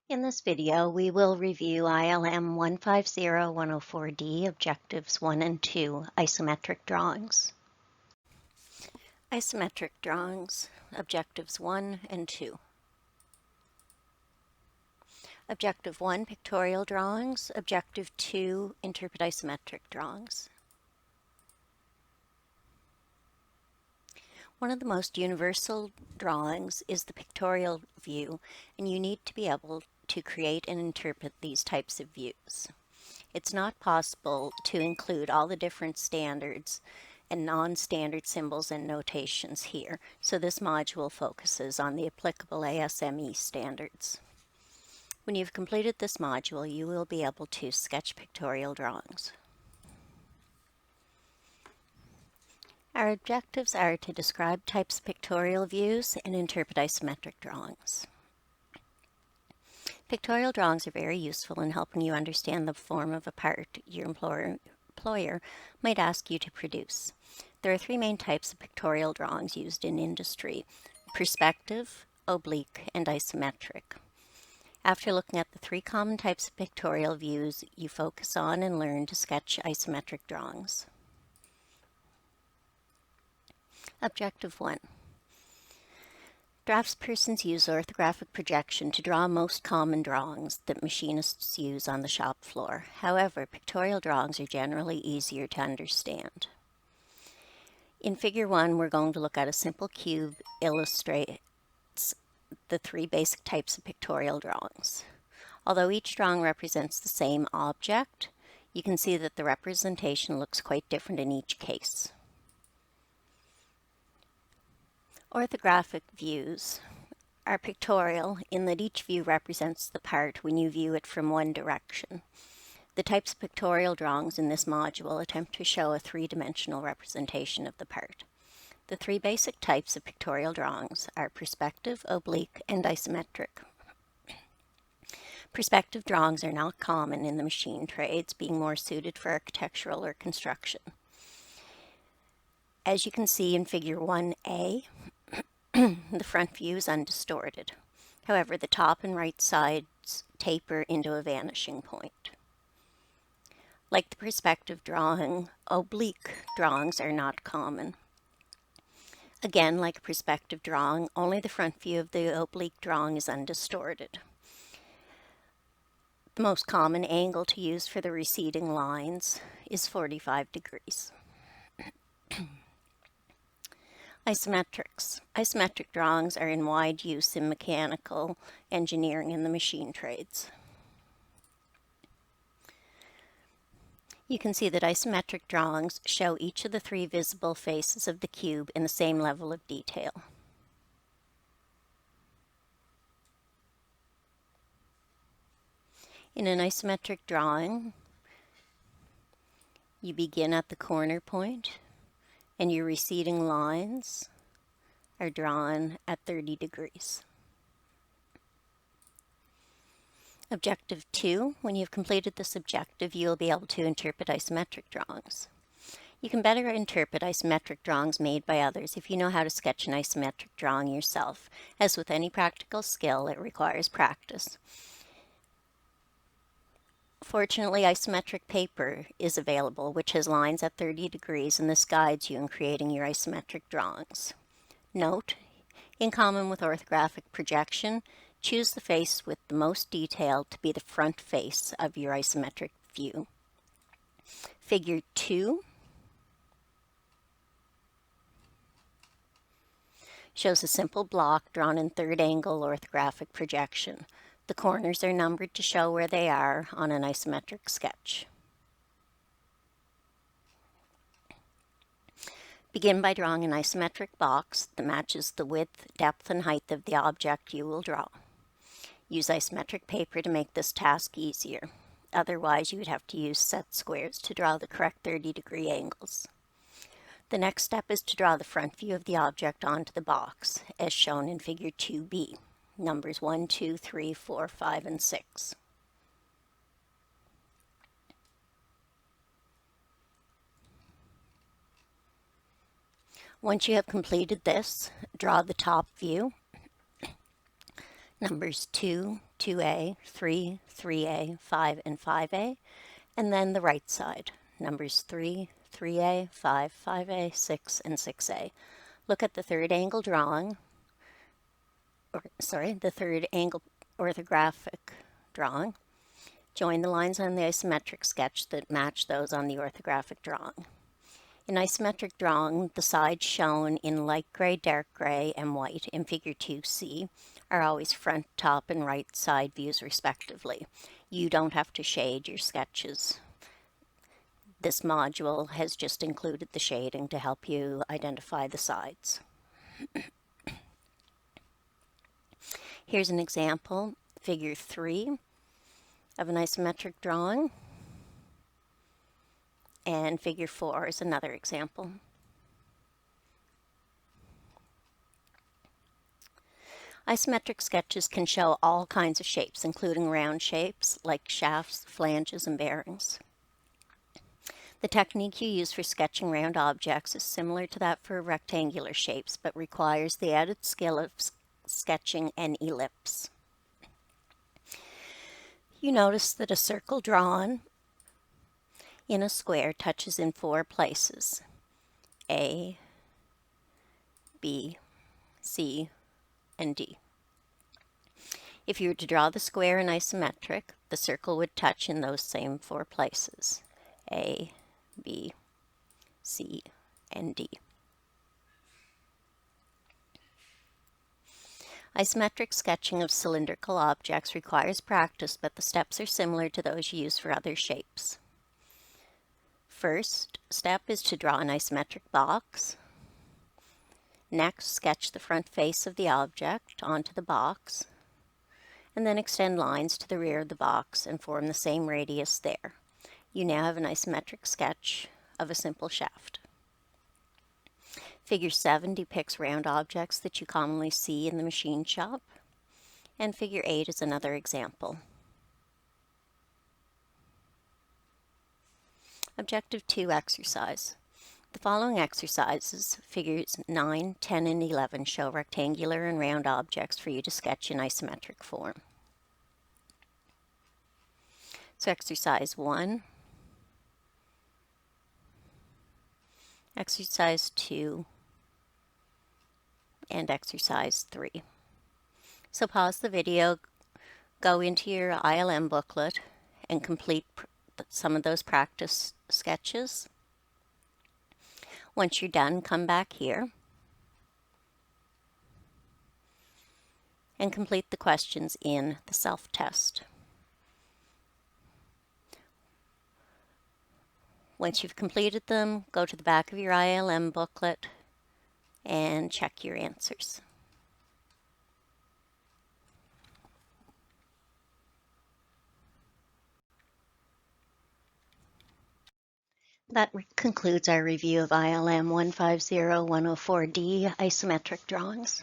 In this video, we will review ILM 150104D Objectives 1 and 2 Isometric Drawings. Isometric Drawings, Objectives 1 and 2. Objective 1, Pictorial Drawings. Objective 2, Interpret Isometric Drawings. One of the most universal drawings is the pictorial view, and you need to be able to create and interpret these types of views. It's not possible to include all the different standards and non-standard symbols and notations here, so this module focuses on the applicable ASME standards. When you've completed this module, you will be able to sketch pictorial drawings. Our objectives are to describe types of pictorial views and interpret isometric drawings. Pictorial drawings are very useful in helping you understand the form of a part your employer might ask you to produce. There are three main types of pictorial drawings used in industry: perspective, oblique, and isometric. After looking at the three common types of pictorial views, you focus on and learn to sketch isometric drawings. Objective 1. Draftspersons use orthographic projection to draw most common drawings that machinists use on the shop floor. However, pictorial drawings are generally easier to understand. In Figure 1, we're going to look at a simple cube illustrates the three basic types of pictorial drawings. Although each drawing represents the same object, you can see that the representation looks quite different in each case. Orthographic views are pictorial in that each view represents the part when you view it from one direction. The types of pictorial drawings in this module attempt to show a three-dimensional representation of the part. The three basic types of pictorial drawings are perspective, oblique, and isometric. Perspective drawings are not common in the machine trades, being more suited for architectural or construction. As you can see in Figure 1A, the front view is undistorted. However, the top and right sides taper into a vanishing point. Like the perspective drawing, oblique drawings are not common. Again, like a perspective drawing, only the front view of the oblique drawing is undistorted. The most common angle to use for the receding lines is 45 degrees. Isometrics. Isometric drawings are in wide use in mechanical engineering and the machine trades. You can see that isometric drawings show each of the three visible faces of the cube in the same level of detail. In an isometric drawing, you begin at the corner point, and your receding lines are drawn at 30 degrees. Objective 2, when you've completed this objective, you'll be able to interpret isometric drawings. You can better interpret isometric drawings made by others if you know how to sketch an isometric drawing yourself. As with any practical skill, it requires practice. Fortunately, isometric paper is available, which has lines at 30 degrees, and this guides you in creating your isometric drawings. Note, in common with orthographic projection, choose the face with the most detail to be the front face of your isometric view. Figure 2 shows a simple block drawn in third angle orthographic projection. The corners are numbered to show where they are on an isometric sketch. Begin by drawing an isometric box that matches the width, depth, and height of the object you will draw. Use isometric paper to make this task easier. Otherwise, you would have to use set squares to draw the correct 30-degree angles. The next step is to draw the front view of the object onto the box, as shown in Figure 2B. Numbers 1, 2, 3, 4, 5, and 6. Once you have completed this, draw the top view. numbers 2, 2A, 3, 3A, 5, and 5A, and then the right side, numbers 3, 3A, 5, 5A, 6, and 6A. Look at the third angle drawing, the third angle orthographic drawing. Join the lines on the isometric sketch that match those on the orthographic drawing. In isometric drawing, the sides shown in light gray, dark gray, and white in figure 2C are always front, top, and right side views respectively. You don't have to shade your sketches. This module has just included the shading to help you identify the sides. Here's an example, figure 3 of an isometric drawing, and figure 4 is another example. Isometric sketches can show all kinds of shapes, including round shapes like shafts, flanges, and bearings. The technique you use for sketching round objects is similar to that for rectangular shapes, but requires the added skill of sketching an ellipse. You notice that a circle drawn in a square touches in 4 places: A, B, C, and D. If you were to draw the square in isometric, the circle would touch in those same 4 places: A, B, C, and D. Isometric sketching of cylindrical objects requires practice, but the steps are similar to those used for other shapes. First step is to draw an isometric box. Next, sketch the front face of the object onto the box, and then extend lines to the rear of the box and form the same radius there. You now have an isometric sketch of a simple shaft. Figure 7 depicts round objects that you commonly see in the machine shop, and figure 8 is another example. Objective 2 exercise. The following exercises, figures 9, 10, and 11, show rectangular and round objects for you to sketch in isometric form. So exercise 1, exercise 2, and exercise 3. So pause the video, go into your ILM booklet, and complete some of those practice sketches. Once you're done, come back here and complete the questions in the self-test. Once you've completed them, go to the back of your ILM booklet and check your answers. That concludes our review of ILM 150104D isometric drawings.